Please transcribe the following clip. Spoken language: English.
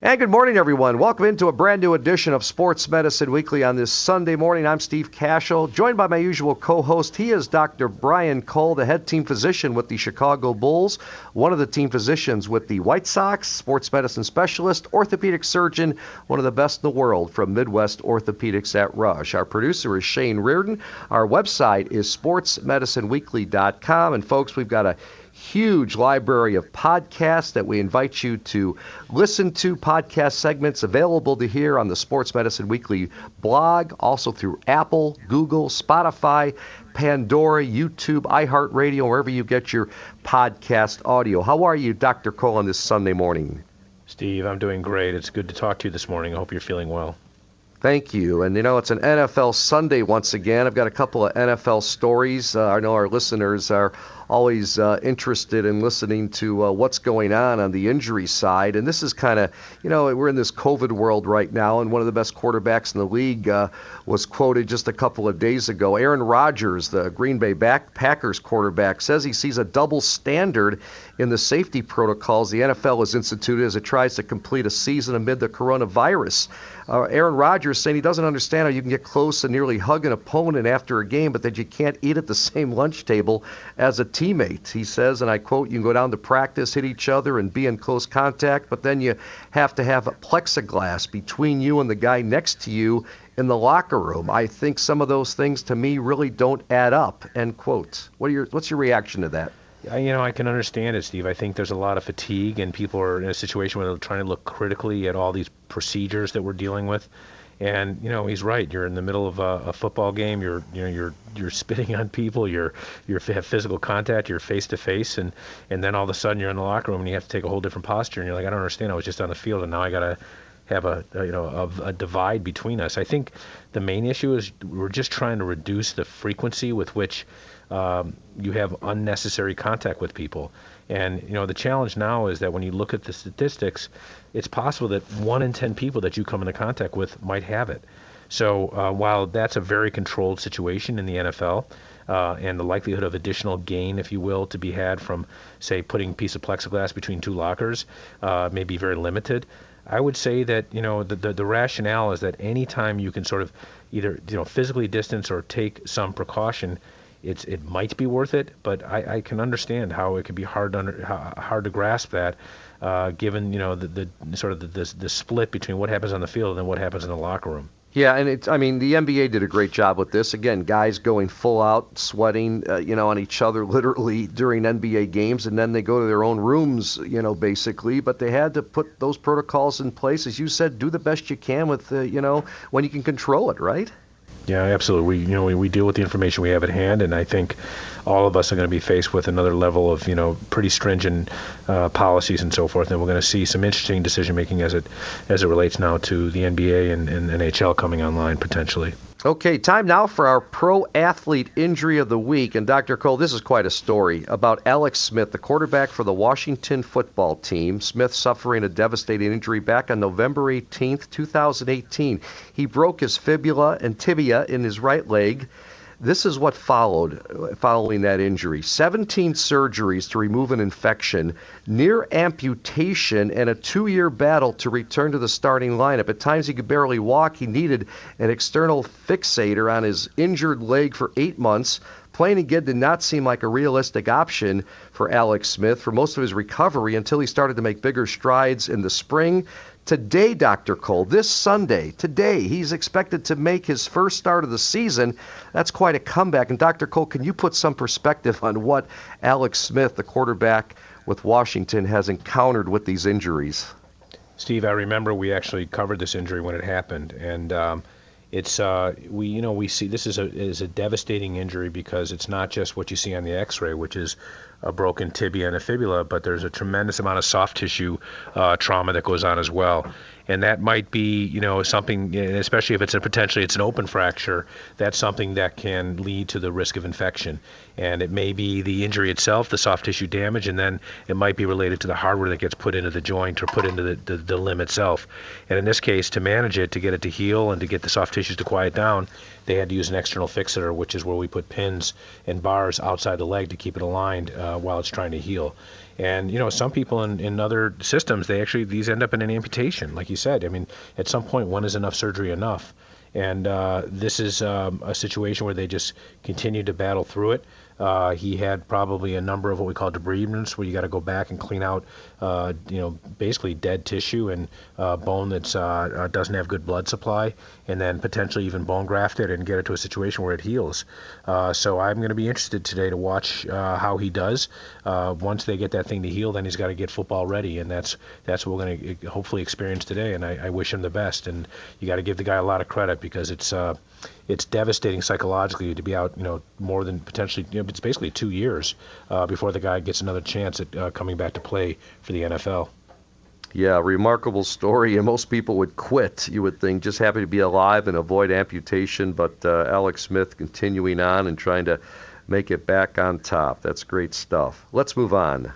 And good morning, everyone. Welcome into a brand new edition of Sports Medicine Weekly on this Sunday morning. I'm Steve Cashel, joined by my usual co-host. He is Dr. Brian Cole, the head team physician with the Chicago Bulls, one of the team physicians with the White Sox, sports medicine specialist, orthopedic surgeon, one of the best in the world from Midwest Orthopedics at Rush. Our producer is Shane Reardon. Our website is sportsmedicineweekly.com. And folks, we've got a huge library of podcasts that we invite you to listen to. Podcast segments available to hear on the Sports Medicine Weekly blog, also through Apple, Google, Spotify, Pandora, YouTube, iHeartRadio, wherever you get your podcast audio. How are you, Dr. Cole, on this Sunday morning? Steve, I'm doing great. It's good to talk to you this morning. I hope you're feeling well. Thank you. And, it's an NFL Sunday once again. I've got a couple of NFL stories. I know our listeners are always interested in listening to what's going on the injury side. And this is kind of, we're in this COVID world right now, and one of the best quarterbacks in the league was quoted just a couple of days ago. Aaron Rodgers, the Green Bay Packers quarterback, says he sees a double standard in the safety protocols the NFL has instituted as it tries to complete a season amid the coronavirus. Aaron Rodgers saying he doesn't understand how you can get close and nearly hug an opponent after a game, but that you can't eat at the same lunch table as a teammate. He says, and I quote, "You can go down to practice, hit each other, and be in close contact, but then you have to have a plexiglass between you and the guy next to you in the locker room. I think some of those things to me really don't add up," end quote. What's your reaction to that? I can understand it, Steve. I think there's a lot of fatigue, and people are in a situation where they're trying to look critically at all these procedures that we're dealing with. And he's right. You're in the middle of a football game. You're spitting on people. You have physical contact. You're face to face, and then all of a sudden you're in the locker room and you have to take a whole different posture. And you're like, I don't understand. I was just on the field, and now I gotta have a divide between us. I think the main issue is we're just trying to reduce the frequency with which you have unnecessary contact with people. And the challenge now is that when you look at the statistics, it's possible that 1 in 10 people that you come into contact with might have it. So while that's a very controlled situation in the NFL, and the likelihood of additional gain, if you will, to be had from, say, putting a piece of plexiglass between two lockers may be very limited, I would say that the rationale is that anytime you can sort of either physically distance or take some precaution, it might be worth it. But I can understand how it could be hard to grasp that, given the sort of the split between what happens on the field and what happens in the locker room. Yeah, and the NBA did a great job with this. Again, guys going full out, sweating, on each other literally during NBA games, and then they go to their own rooms, basically. But they had to put those protocols in place, as you said. Do the best you can with, when you can control it, right? Yeah, absolutely. We deal with the information we have at hand, and I think all of us are going to be faced with another level of pretty stringent policies and so forth. And we're going to see some interesting decision making as it relates now to the NBA and NHL coming online potentially. Okay, time now for our pro athlete injury of the week. And Dr. Cole, this is quite a story about Alex Smith, the quarterback for the Washington football team. Smith suffering a devastating injury back on November 18th, 2018. He broke his fibula and tibia in his right leg. This is what following that injury. 17 surgeries to remove an infection, near amputation, and a 2-year battle to return to the starting lineup. At times he could barely walk. He needed an external fixator on his injured leg for 8 months. Playing again did not seem like a realistic option for Alex Smith for most of his recovery until he started to make bigger strides in the spring. Today, Dr. Cole, this Sunday, he's expected to make his first start of the season. That's quite a comeback. And Dr. Cole, can you put some perspective on what Alex Smith, the quarterback with Washington, has encountered with these injuries? Steve, I remember we actually covered this injury when it happened, and it's we see this is a devastating injury because it's not just what you see on the X-ray, which is a broken tibia and a fibula, but there's a tremendous amount of soft tissue trauma that goes on as well. And that might be, something, especially if it's potentially an open fracture, that's something that can lead to the risk of infection. And it may be the injury itself, the soft tissue damage, and then it might be related to the hardware that gets put into the joint or put into the limb itself. And in this case, to manage it, to get it to heal and to get the soft tissues to quiet down, they had to use an external fixator, which is where we put pins and bars outside the leg to keep it aligned while it's trying to heal. And some people in other systems, these end up in an amputation, like you said. I mean, at some point, when is enough surgery enough? And this is a situation where they just continue to battle through it. He had probably a number of what we call debridements, where you got to go back and clean out, basically dead tissue and bone that doesn't have good blood supply, and then potentially even bone graft it and get it to a situation where it heals. So I'm going to be interested today to watch how he does. Once they get that thing to heal, then he's got to get football ready, and that's what we're going to hopefully experience today. And I wish him the best. And you got to give the guy a lot of credit, because it's devastating psychologically to be out, more than potentially, it's basically 2 years before the guy gets another chance at coming back to play for the NFL. Yeah, remarkable story, and most people would quit, you would think, just happy to be alive and avoid amputation, but Alex Smith continuing on and trying to make it back on top. That's great stuff. Let's move on.